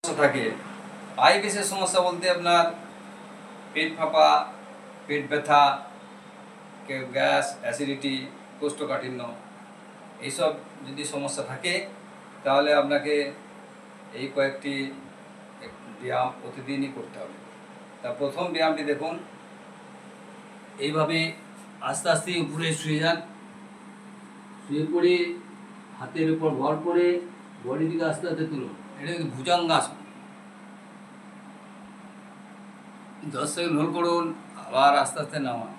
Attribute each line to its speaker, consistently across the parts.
Speaker 1: সমস্যা থাকে। আইবিএসের সমস্যা বলতে আপনার পেট ফাঁপা, পেট ব্যথা, কেউ গ্যাস, অ্যাসিডিটি, কোষ্ঠকাঠিন্য এইসব যদি সমস্যা থাকে তাহলে আপনাকে এই কয়েকটি ব্যায়াম প্রতিদিনই করতে হবে। তা প্রথম ব্যায়ামটি দেখুন, এইভাবে আস্তে আস্তে উপরে শুয়ে যান, শুয়ে পড়ে হাতের উপর ভর করে বডিটিকে আস্তে আস্তে তুলুন। এটা কিন্তু ভুজঙ্গাসন। 10 সেকেন্ড হোল্ড করুন, আবার আস্তে আস্তে নামান।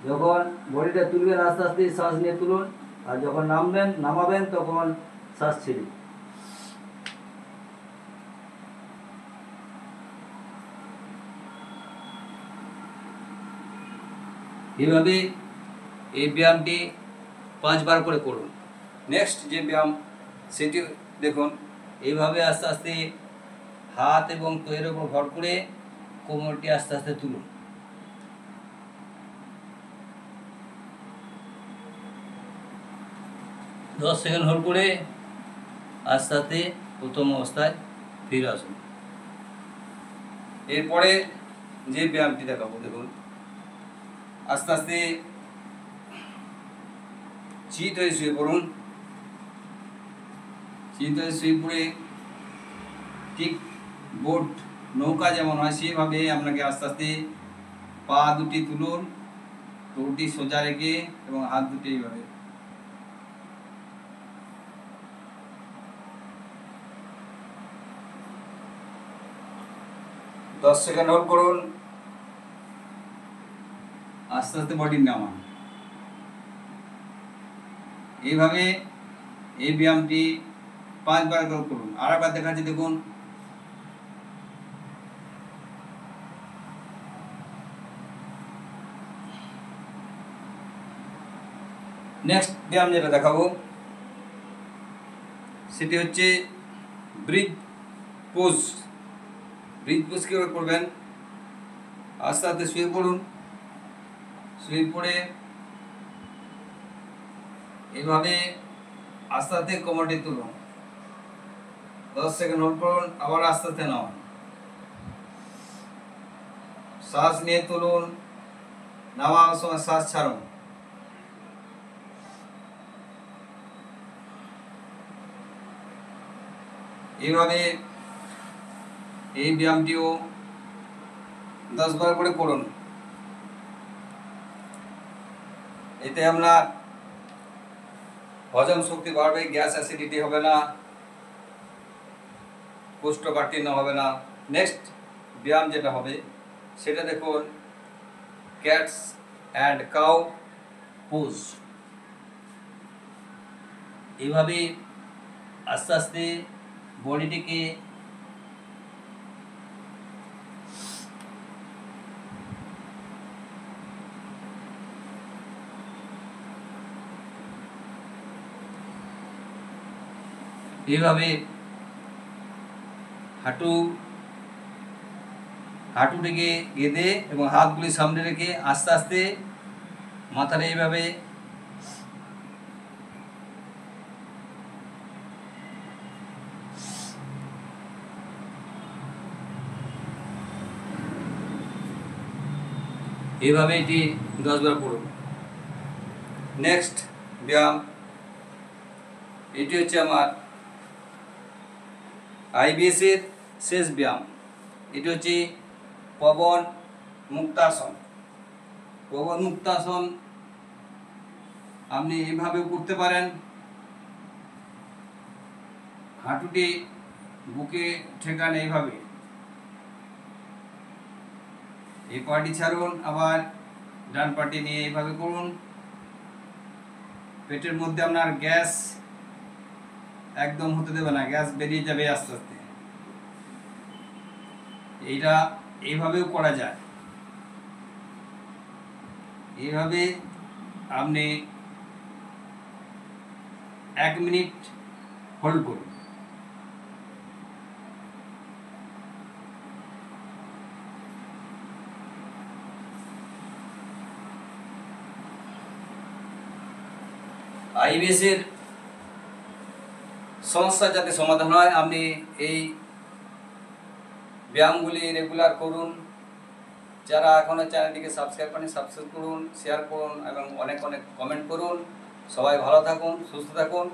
Speaker 1: যখন বডিটা তুলবেন আস্তে আস্তে শ্বাস নিয়ে তুলুন, আর যখন নামাবেন তখন শ্বাস ছেড়ে। এইভাবে এই ব্যায়ামটি 5 বার করে করুন। নেক্সট যে ব্যায়াম সেটি দেখুন, এইভাবে আস্তে আস্তে হাত এবং পায়ের উপর ভর করে কোমরটি আস্তে আস্তে তুলুন। দশ সেকেন্ড হোল্ড করে আস্তে আস্তে প্রথম অবস্থায় ফিরে আসুন। এরপরে যে ব্যায়ামটি দেখাবো দেখুন, আস্তে আস্তে চিত হয়ে শুয়ে পড়ুন। চিত হয়ে শুয়ে পড়ে ঠিক বোট নৌকা যেমন হয় সেভাবে আপনাকে আস্তে আস্তে পা দুটি তুলুন, দুটি সোজা রেখে এবং হাত দুটি এইভাবে। দশ সেকেন্ড হোল্ড করুন, আস্তে আস্তে বডি নামান। এইভাবে এই ব্যায়ামটি 5 বার করুন। আর একবার দেখাচ্ছি দেখুন, নেক্সট ব্যায়াম যেটা দেখাবো সেটি হচ্ছে ব্রিজ পোজ। ব্রিজ পোজ কীভাবে করবেন, আস্তে আস্তে শুয়ে পড়ুন, শুয়ে পড়ে এইভাবে আস্তে আস্তে কোমরটি তুলুন। 10 সেকেন্ড হোল্ড করুন, আবার আস্তে আস্তে নামান। শ্বাস নিয়ে তুলুন, নামার সময় শ্বাস ছাড়ুন। এইভাবে এই ব্যায়ামটিও 10 বার করে করুন। এতে আপনার হজম শক্তি বাড়বে, গ্যাস অ্যাসিডিটি হবে না, কোষ্ঠকাঠিন্য হবে না। নেক্সট ব্যায়াম যেটা হবে সেটা দেখুন, ক্যাটস অ্যান্ড কাউ পোজ। এইভাবে আস্তে আস্তে বডিটিকে এইভাবে হাঁটুটিকে গেঁথে এবং হাতগুলি সামনে রেখে আস্তে আস্তে মাথাটা এইভাবে এটি 10 বার করুন। নেক্সট ব্যায়াম এটি হচ্ছে আমার আইবিএস এর শেষ ব্যায়াম। এটি হচ্ছে পবন মুক্তাসন। পবন মুক্তাসন আপনি এইভাবে করতে পারেন, হাঁটুটি বুকে ঠেকান এইভাবে, এই পাটি ছাড়ুন, আবার ডান পাটি নিয়ে এইভাবে করুন। পেটের মধ্যে আপনার গ্যাস একদম হতে দেবে না, গ্যাস বেরিয়ে যাবে আস্তে আস্তে। এইটা এইভাবেও করা যায়। এইভাবে আপনি 1 মিনিট হোল্ড করুন। আইবিএস এর সমস্যার যাতে সমাধান হয়। আপনি এই ব্যায়ামগুলি রেগুলার করুন। যারা এখনও চ্যানেলটিকে সাবস্ক্রাইব করেন সাবস্ক্রাইব করুন, শেয়ার করুন এবং অনেক অনেক কমেন্ট করুন। সবাই ভালো থাকুন, সুস্থ থাকুন।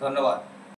Speaker 1: ধন্যবাদ।